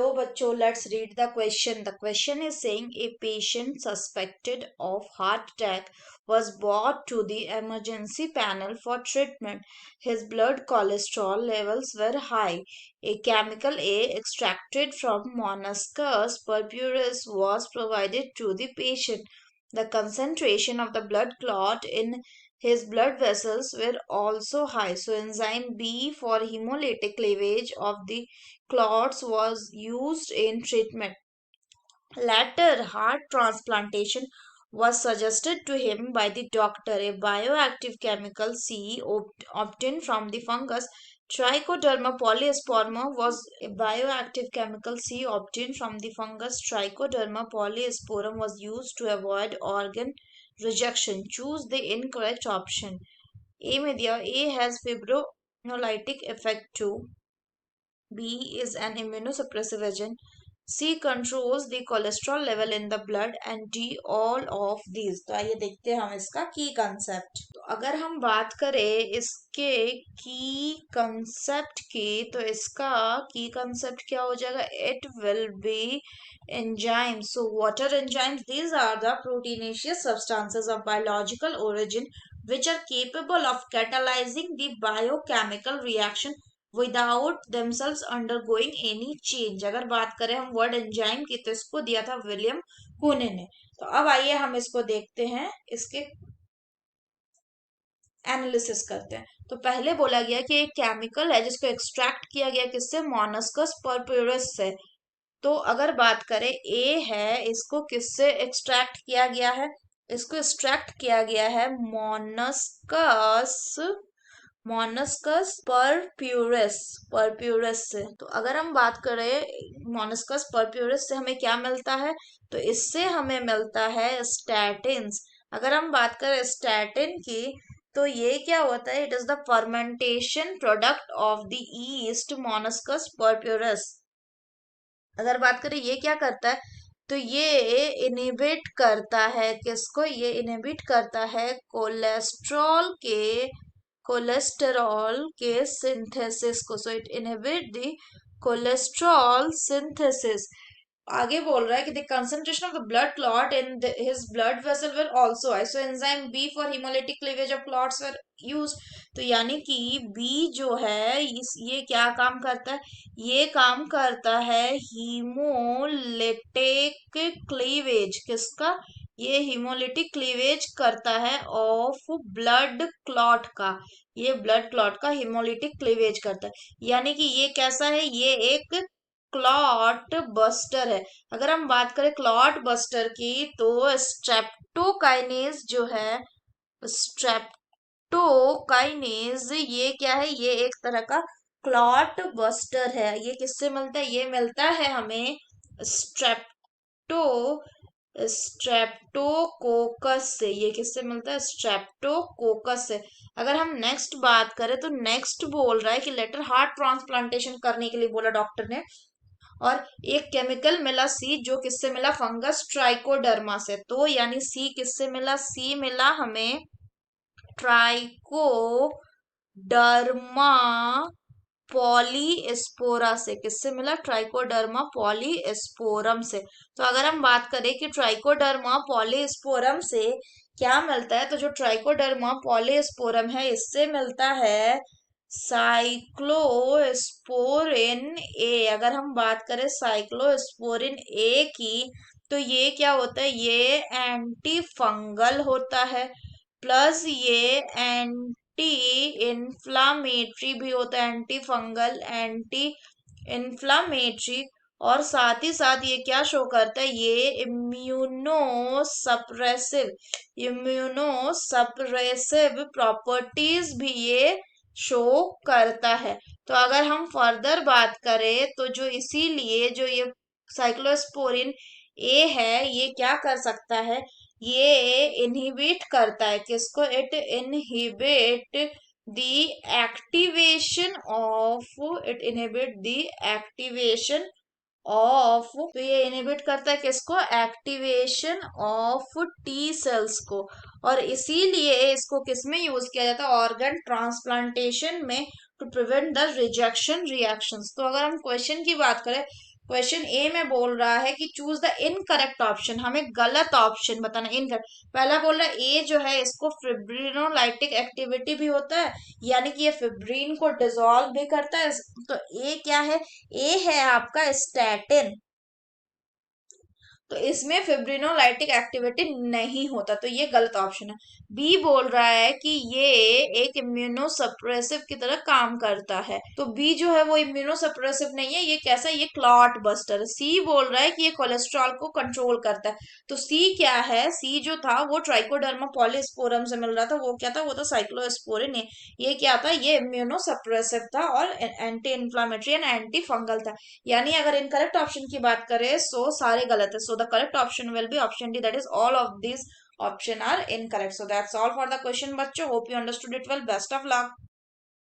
Hello, bachcho. Let's read the question. The question is saying a patient suspected of heart attack was brought to the emergency panel for treatment. His blood cholesterol levels were high. A chemical A extracted from Monascus purpuris was provided to the patient. The concentration of the blood clot in his blood vessels were also high. So enzyme B for hemolytic cleavage of the clots was used in treatment. Later, heart transplantation was suggested to him by the doctor. A bioactive chemical C obtained from the fungus Trichoderma polyesporum was used to avoid organ rejection. Choose the incorrect option. A में दिया A has fibrinolytic effect too. B is an immunosuppressive agent. C controls the cholesterol level in the blood and D all of these. तो आइए देखते हैं हम इसका की concept. तो अगर हम बात करें इसके की कंसेप्ट की तो इसका की कंसेप्ट क्या हो जाएगा? It will be enzymes. So what are enzymes? These are the proteinaceous substances of biological origin which are capable of catalyzing the biochemical reaction without themselves undergoing any change. अगर बात करें हम वर्ड एंजाइम की तो इसको दिया था William कूने ने. तो अब आइए हम इसको देखते हैं, इसके एनालिसिस करते हैं. तो पहले बोला गया कि एक केमिकल है जिसको एक्सट्रैक्ट किया गया किससे? मोनस्कस पर्प्यूरस से. तो अगर बात करें ए है, इसको किससे एक्सट्रैक्ट किया गया है? इसको एक्सट्रैक्ट किया गया है मोनस्कस परप्यूरस से. तो अगर हम बात करें मोनस्कस परप्यूरस से हमें क्या मिलता है? तो इससे हमें मिलता है स्टैटिन्स. अगर हम बात करें स्टैटिन की तो ये क्या होता है? It is the fermentation product of the yeast Monascus purpureus. अगर बात करें ये क्या करता है तो ये इनहिबिट करता है किसको? ये इनहिबिट करता है कोलेस्टेरॉल के सिंथेसिस को. So it inhibit the cholesterol synthesis. आगे बोल रहा है कि the concentration of the blood clot in his blood vessel were also high. So enzyme B for hemolytic cleavage of clots were use. तो यानी कि बी जो है ये क्या काम करता है? ये काम करता है हीमोलिटिक क्लीवेज. किसका? ये हीमोलिटिक क्लीवेज करता है ऑफ ब्लड क्लॉट का. ये ब्लड क्लॉट का हीमोलिटिक क्लीवेज करता है. यानी कि ये कैसा है? ये एक क्लॉट बस्टर है. अगर हम बात करें क्लॉट बस्टर की तो स्ट्रेप्टोकाइनेज जो है, स्ट्रेप्टोकाइनेज ये क्या है? ये एक तरह का क्लॉट बस्टर है. ये किससे मिलता है? ये मिलता है हमें स्ट्रेप्टोकोकस से. ये किससे मिलता है? स्ट्रेप्टोकोकस से. अगर हम नेक्स्ट बात करें तो नेक्स्ट बोल रहा है कि लेटर हार्ट ट्रांसप्लांटेशन करने के लिए बोला डॉक्टर ने, और एक केमिकल मिला सी जो किससे मिला? फंगस ट्राइकोडर्मा से. तो यानी सी किससे मिला? सी मिला हमें ट्राइकोडर्मा पॉलीस्पोरा से. किससे मिला? ट्राइकोडर्मा पॉलीस्पोरम से. तो अगर हम बात करें कि ट्राइकोडर्मा पॉलीस्पोरम से क्या मिलता है तो जो ट्राइकोडर्मा पॉलीस्पोरम है इससे मिलता है साइक्लोस्पोरिन ए. अगर हम बात करें साइक्लोस्पोरिन ए की तो ये क्या होता है? ये एंटी फंगल होता है, प्लस ये एंटी इन्फ्लामेटरी भी होता है. एंटी फंगल, एंटी इन्फ्लामेटरी, और साथ ही साथ ये क्या शो करता है? ये इम्यूनोसप्रेसिव प्रॉपर्टीज भी ये शो करता है. तो अगर हम फर्दर बात करें तो जो इसीलिए जो ये साइक्लोस्पोरिन ए है ये क्या कर सकता है? ये इनहिबिट करता है किसको? It inhibit the activation of. तो ये इनहिबिट करता है किसको? एक्टिवेशन ऑफ टी सेल्स को. और इसीलिए इसको किस में यूज किया जाता है? ऑर्गन ट्रांसप्लांटेशन में, to prevent the rejection reactions. तो अगर हम क्वेश्चन की बात करें क्वेश्चन ए में बोल रहा है कि चूज द इनकरेक्ट ऑप्शन, हमें गलत ऑप्शन बताना। इनकरेक्ट, पहला बोल रहा है ए जो है इसको फिब्रिनोलाइटिक एक्टिविटी भी होता है, यानी कि ये फिब्रिन को डिसॉल्व भी करता है। तो ए क्या है? ए है आपका स्टैटिन। तो इसमें फिब्रिनोलाइटिक एक्टिविटी नहीं होता, तो ये गलत ऑप्शन है। बी बोल रहा है कि ये एक इम्यूनोसप्रेसिव की तरह काम करता है, तो बी जो है वो इम्यूनोसप्रेसिव नहीं है, ये कैसा है? ये क्लॉट बस्टर है। सी बोल रहा है कि ये कोलेस्ट्रॉल को कंट्रोल करता है, तो सी क्या है? सी जो था वो ट्राइकोडर्मा पॉलीस्पोरम से मिल रहा था, वो क्या था? वो था साइक्लोस्पोरिन। ये क्या था? ये इम्यूनोसप्रेसिव था और anti inflammatory and anti fungal था। यानी अगर इनकरेक्ट ऑप्शन की बात करें सो सारे गलत है। So the correct option will be option D, that is all of these option are incorrect. So that's all for the question बच्चों, hope you understood it well, best of luck.